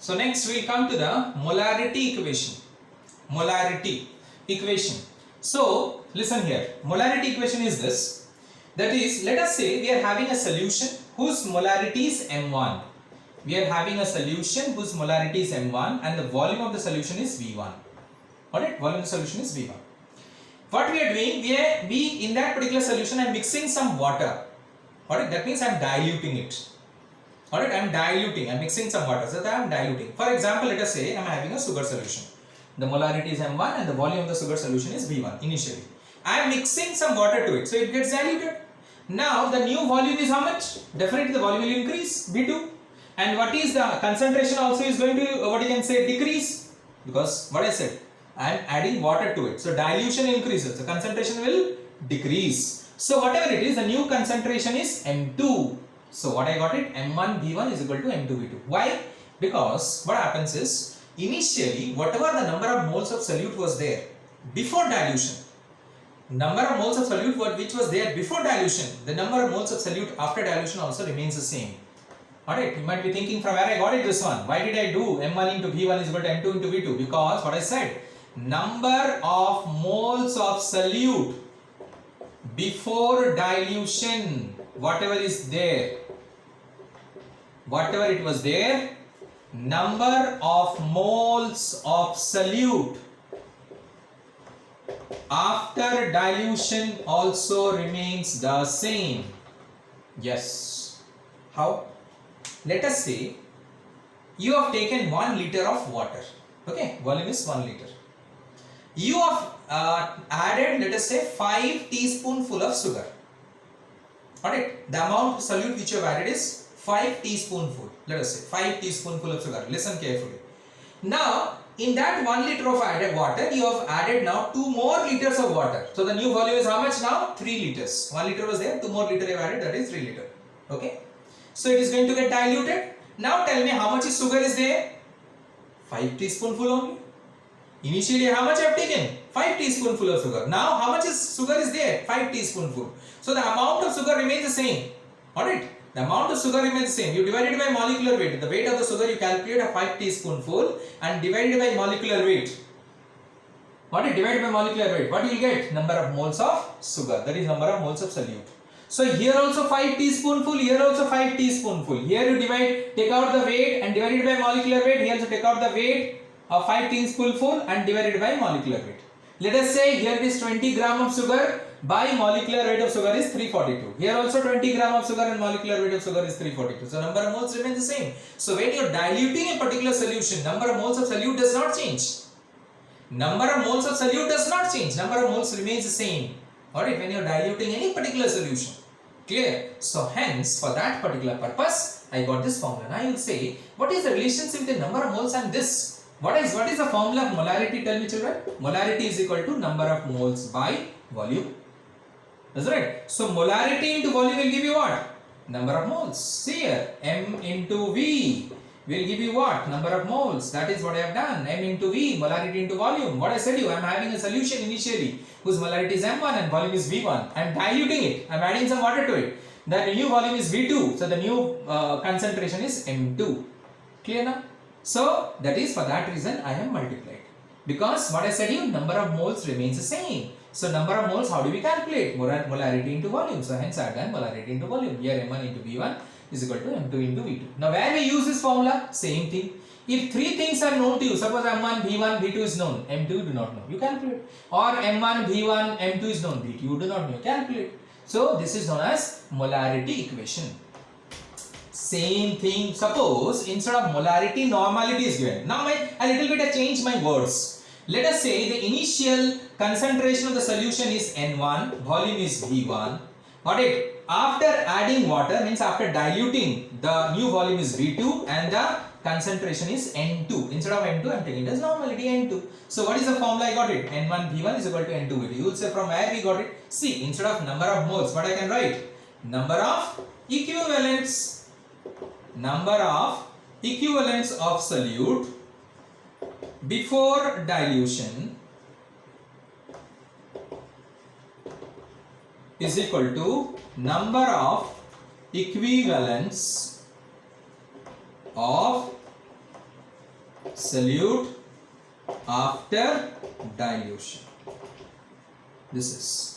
So next we'll come to the molarity equation. Molarity equation. So listen here. Molarity equation is this. That is, let us say we are having a solution whose molarity is M1. We are having a solution whose molarity is M1 and the volume of the solution is V1. Alright, volume of the solution is V1. What we are doing, we in that particular solution I am mixing some water. Alright, that means I am diluting it. Alright, I am mixing some water, so I am diluting. For example, let us say I am having a sugar solution. The molarity is M1 and the volume of the sugar solution is V1 initially. I am mixing some water to it, so it gets diluted. Now the new volume is how much? Definitely the volume will increase, V2. And what is the concentration also is going to, decrease. Because what I said, I am adding water to it. So dilution increases, the concentration will decrease. So whatever it is, the new concentration is M2. So what I got it, M1 V1 is equal to M2 V2. Why? Because what happens is, initially whatever the number of moles of solute was there before dilution, number of moles of solute which was there before dilution, the number of moles of solute after dilution also remains the same. Alright, you might be thinking from where I got it this one. Why did I do M1 into V1 is equal to M2 into V2? Because what I said, number of moles of solute before dilution, whatever is there, whatever it was there, number of moles of solute after dilution also remains the same. Yes. How? Let us say you have taken 1 liter of water. Okay, volume is 1 liter. You have added, let us say, 5 teaspoonful of sugar. Alright, the amount of solute which you have added is 5 teaspoonful. Let us say 5 teaspoonful of sugar. Listen carefully. Now, in that 1 liter of added water, you have added now 2 more liters of water. So the new volume is how much now? 3 liters. 1 liter was there, 2 more liters you have added, that is 3 liter. Okay. So it is going to get diluted. Now tell me how much sugar is there? 5 teaspoonful only. Initially how much I have taken? 5 teaspoonful of sugar. Now how much sugar is there? 5 teaspoonful. So the amount of sugar remains the same. Alright. The amount of sugar remains the same. You divide it by molecular weight. The weight of the sugar you calculate a 5 teaspoonful and divide it by molecular weight. What is divided by molecular weight? What you will get? Number of moles of sugar. That is number of moles of solute. So here also 5 teaspoonful, here also 5 teaspoonful. Here you take out the weight and divide it by molecular weight. Here also take out the weight of 5 teaspoonful and divide it by molecular weight. Let us say here it is 20 gram of sugar, by molecular weight of sugar is 342. Here also 20 gram of sugar and molecular weight of sugar is 342. So number of moles remains the same. So when you are diluting a particular solution, number of moles of solute does not change. Number of moles of solute does not change. Number of moles remains the same. Alright, when you are diluting any particular solution. Clear? So hence, for that particular purpose, I got this formula. Now you will say, what is the relationship with the number of moles and this? What is the formula of molarity? Tell me, children. Molarity is equal to number of moles by volume. That's right. So molarity into volume will give you what? Number of moles. See here, M into V will give you what? Number of moles. That is what I have done. M into V, molarity into volume. What I said you, I am having a solution initially whose molarity is M1 and volume is V1. I am diluting it. I am adding some water to it. The new volume is V2. So the new concentration is M2. Clear now? So that is for that reason I have multiplied. Because what I said you, number of moles remains the same. So number of moles, how do we calculate? Molarity into volume. So hence I have done molarity into volume. Here M1 into V1 is equal to M2 into V2. Now where we use this formula? Same thing. If 3 things are known to you, suppose M1, V1, V2 is known, M2 you do not know, you calculate. Or M1, V1, M2 is known, V2 you do not know, calculate. So this is known as molarity equation. Same thing, suppose instead of molarity, normality is given. Now a little bit I change my words. Let us say the initial concentration of the solution is N1, volume is V1. Got it? After adding water, means after diluting, the new volume is V2 and the concentration is N2. Instead of N2, I am taking it as normality N2. So what is the formula I got it? N1 V1 is equal to N2 V2. You will say from where we got it? See, instead of number of moles, what I can write? Number of equivalents. Number of equivalents of solute before dilution is equal to number of equivalents of solute after dilution. This is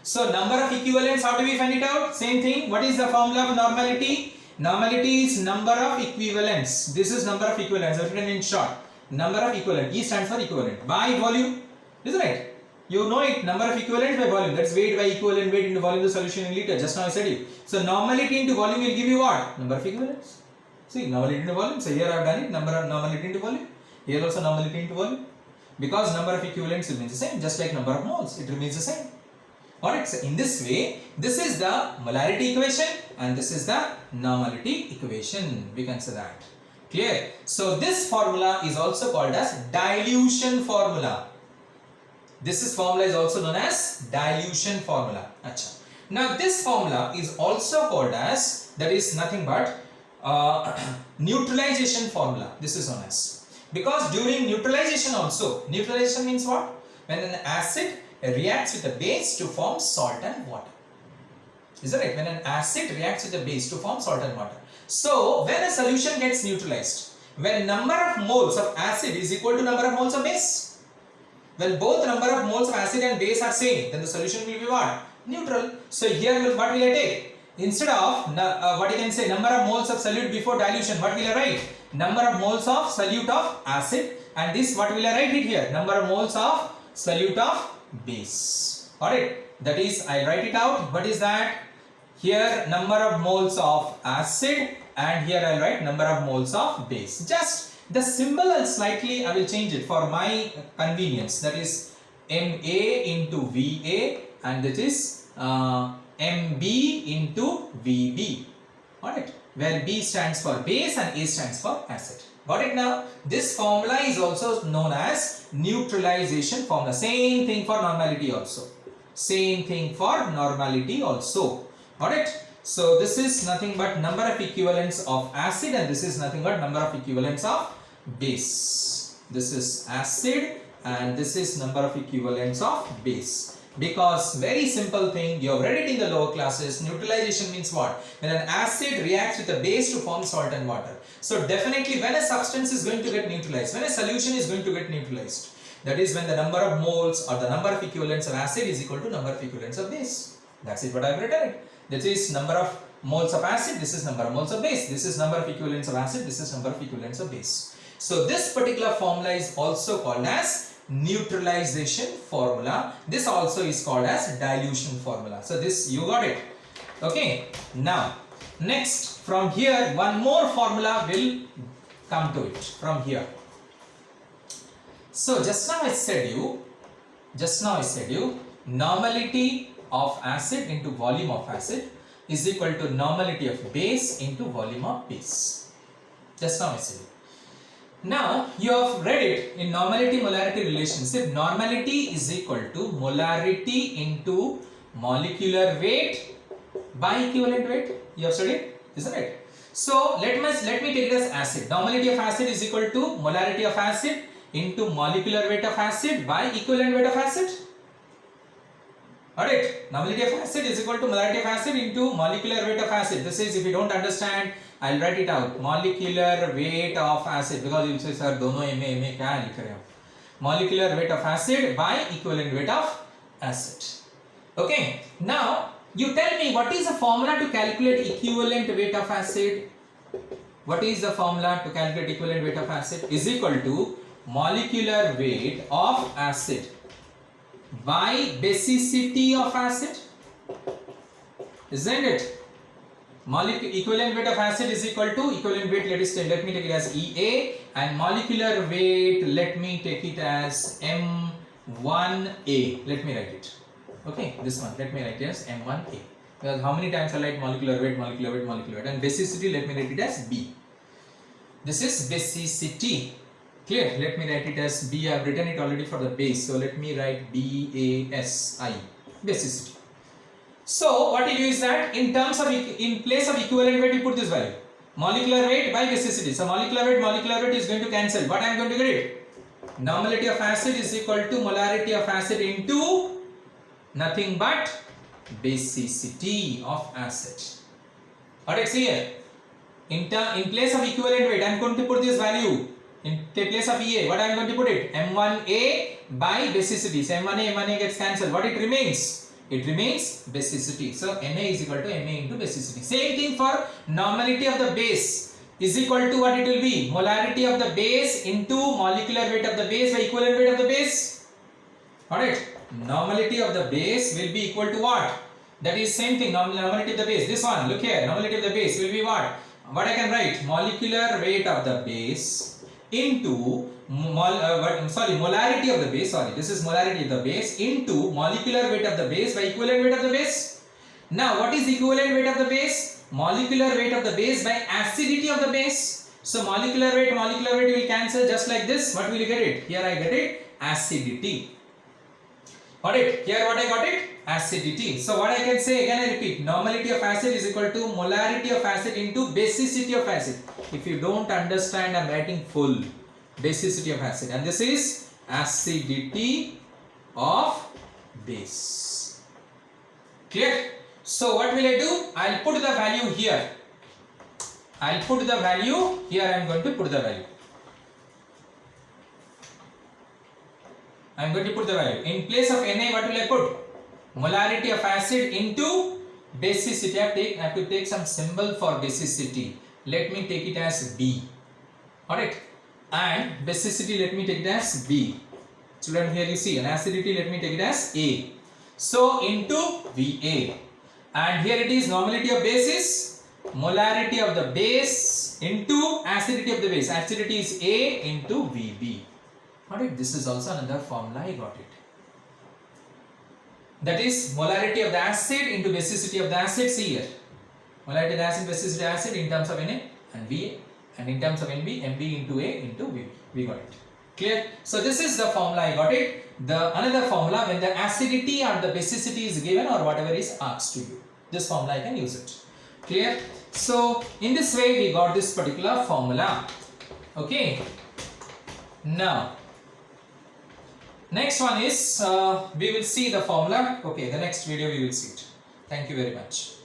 so number of equivalents. How do we find it out? Same thing. What is the formula of normality? Normality is number of equivalents. This is number of equivalents written in short. Number of equivalent. E stands for equivalent by volume. Isn't it? You know it. Number of equivalents by volume. That's weight by equivalent weight into volume of the solution in liter. Just now I said you. So normality into volume will give you what? Number of equivalents. See, normality into volume. So here I have done it. Number of normality into volume. Here also normality into volume. Because number of equivalents remains the same, just like number of moles, it remains the same. Alright, so in this way, this is the molarity equation and this is the normality equation. We can say that. Clear? So this formula is also called as dilution formula. This formula is also known as dilution formula. Achha. Now this formula is also called as, that is nothing but neutralization formula. This is known as. Because during neutralization also, neutralization means what? When an acid reacts with a base to form salt and water. Is that right? When an acid reacts with a base to form salt and water. So, when a solution gets neutralized, when number of moles of acid is equal to number of moles of base, when both number of moles of acid and base are same, then the solution will be what? Neutral. So, here what will I take? Instead of, what you can say, number of moles of solute before dilution, what will I write? Number of moles of solute of acid, and this what will I write it here? Number of moles of solute of base. Alright, that is, I write it out. What is that? Here number of moles of acid, and here I will write number of moles of base. Just the symbol I will change it for my convenience. That is Ma into Va, and that is Mb into Vb. Alright, where B stands for base and A stands for acid. Got it now? This formula is also known as neutralization formula. Same thing for normality also. Same thing for normality also. Got it? So this is nothing but number of equivalents of acid, and this is nothing but number of equivalents of base. This is acid and this is number of equivalents of base. Because very simple thing, you have read it in the lower classes. Neutralization means what? When an acid reacts with a base to form salt and water. So definitely when a substance is going to get neutralized, when a solution is going to get neutralized, that is when the number of moles or the number of equivalents of acid is equal to number of equivalents of base. That's it, what I have written it. That is number of moles of acid, this is number of moles of base. This is number of equivalents of acid, this is number of equivalents of base. So this particular formula is also called as neutralization formula. This also is called as dilution formula. So this you got it. Okay. Now next from here one more formula will come to it from here. So just now I said you normality of acid into volume of acid is equal to normality of base into volume of base. Just now I said it. Now you have read it in normality molarity relationship. Normality is equal to molarity into molecular weight by equivalent weight. You have studied, isn't it? So let me take it as acid. Normality of acid is equal to molarity of acid into molecular weight of acid by equivalent weight of acid. Alright, normality of acid is equal to molarity of acid into molecular weight of acid. This is, if you don't understand, I'll write it out. Molecular weight of acid, because you will say, sir, dono MA kya likh rahe ho? Molecular weight of acid by equivalent weight of acid. Okay. Now you tell me what is the formula to calculate equivalent weight of acid? What is the formula to calculate equivalent weight of acid? Is equal to molecular weight of acid by basicity of acid. Isn't it? Equivalent weight of acid is equal to equivalent weight, let me take it as EA, and molecular weight, let me take it as M1A. Let me write it. Okay, this one, let me write it as M1A. Because how many times I write molecular weight, and basicity, let me write it as B. This is basicity. Clear? Let me write it as B. I have written it already for the base, so let me write BASI, basicity. So what you do is that in place of equivalent weight you put this value, molecular weight by basicity. So molecular weight is going to cancel. What I am going to get it? Normality of acid is equal to molarity of acid into nothing but basicity of acid. Alright, see here. In place of equivalent weight, I am going to put this value In place of EA, what I am going to put it? M1A by basicity. So M1A gets cancelled. What it remains? It remains basicity. So Na is equal to Ma into basicity. Same thing for normality of the base is equal to what it will be? Molarity of the base into molecular weight of the base by equivalent weight of the base. Alright. Normality of the base will be equal to what? That is same thing. Normality of the base. This one. Look here. Normality of the base will be what? What I can write? Molecular weight of the base into molarity of the base, this is molarity of the base into molecular weight of the base by equivalent weight of the base. Now what is equivalent weight of the base? Molecular weight of the base by acidity of the base. So molecular weight will cancel just like this. What will you get it? Here I get it acidity. Got it? Here what I got it? Acidity. So what I can say, again I repeat, normality of acid is equal to molarity of acid into basicity of acid. If you don't understand, I am writing full. Basicity of acid, and this is acidity of base. Clear? So what will I do? I will put the value here. I will put the value here. I am going to put the value. I am going to put the value. In place of Na, what will I put? Molarity of acid into basicity. I have to take some symbol for basicity. Let me take it as B. Alright. And basicity, let me take it as B. Children, here you see, and acidity, let me take it as A. So into Va. And here it is normality of basis, molarity of the base into acidity of the base. Acidity is A into Vb. Alright, this is also another formula, I got it. That is molarity of the acid into basicity of the acid. See here. Molarity of the acid, basicity of the acid in terms of Na and Va, and in terms of Nb, Mb into A into Vb. We got it. Clear? So this is the formula, I got it. The another formula when the acidity or the basicity is given or whatever is asked to you. This formula I can use it. Clear? So in this way we got this particular formula. Okay. Now next one is we will see the formula. Okay, the next video we will see it. Thank you very much.